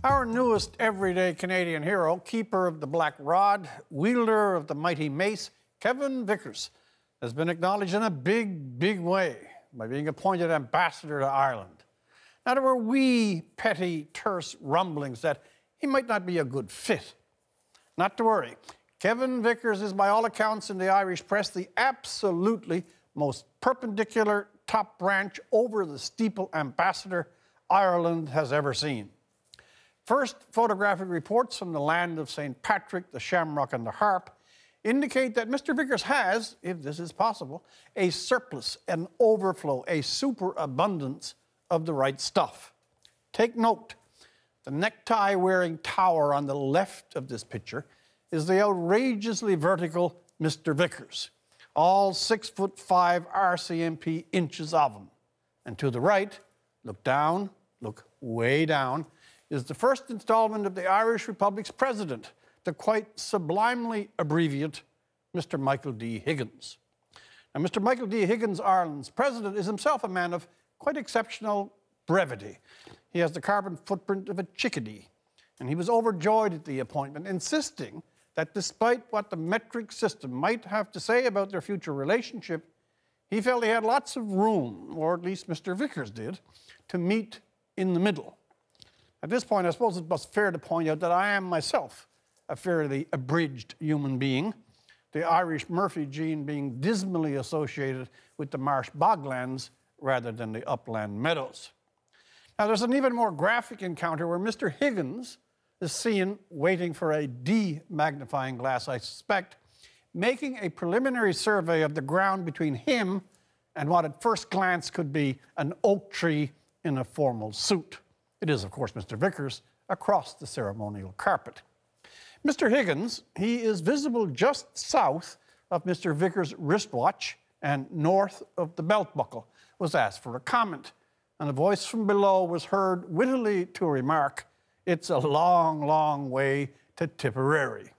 Our newest everyday Canadian hero, keeper of the black rod, wielder of the mighty mace, Kevin Vickers, has been acknowledged in a big way by being appointed ambassador to Ireland. Now, there were wee, petty, terse rumblings that he might not be a good fit. Not to worry. Kevin Vickers is, by all accounts in the Irish press, the absolutely most perpendicular top branch over the steeple ambassador Ireland has ever seen. First photographic reports from the land of St. Patrick, the Shamrock and the Harp indicate that Mr. Vickers has, if this is possible, a surplus, an overflow, a superabundance of the right stuff. Take note, the necktie-wearing tower on the left of this picture is the outrageously vertical Mr. Vickers, all 6'5" RCMP inches of him. And to the right, look down, look way down, is the first installment of the Irish Republic's president, the quite sublimely abbreviate Mr. Michael D. Higgins. Now, Mr. Michael D. Higgins, Ireland's president, is himself a man of quite exceptional brevity. He has the carbon footprint of a chickadee, and he was overjoyed at the appointment, insisting that despite what the metric system might have to say about their future relationship, he felt he had lots of room, or at least Mr. Vickers did, to meet in the middle. At this point, I suppose it's fair to point out that I am myself a fairly abridged human being, the Irish Murphy gene being dismally associated with the marsh boglands rather than the upland meadows. Now, there's an even more graphic encounter where Mr. Higgins is seen waiting for a magnifying glass, I suspect, making a preliminary survey of the ground between him and what at first glance could be an oak tree in a formal suit. It is, of course, Mr. Vickers across the ceremonial carpet. Mr. Higgins, he is visible just south of Mr. Vickers' wristwatch and north of the belt buckle, was asked for a comment, and a voice from below was heard wittily to remark, "It's a long way to Tipperary,"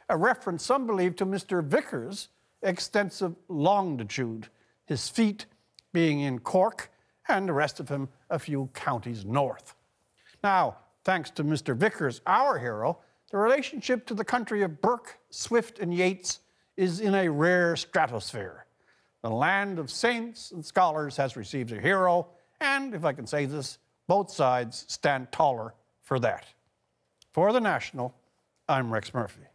a reference, some believe, to Mr. Vickers' extensive longitude, his feet being in Cork and the rest of him a few counties north. Now, thanks to Mr. Vickers, our hero, the relationship to the country of Burke, Swift and Yeats is in a rare stratosphere. The land of saints and scholars has received a hero, and, if I can say this, both sides stand taller for that. For The National, I'm Rex Murphy.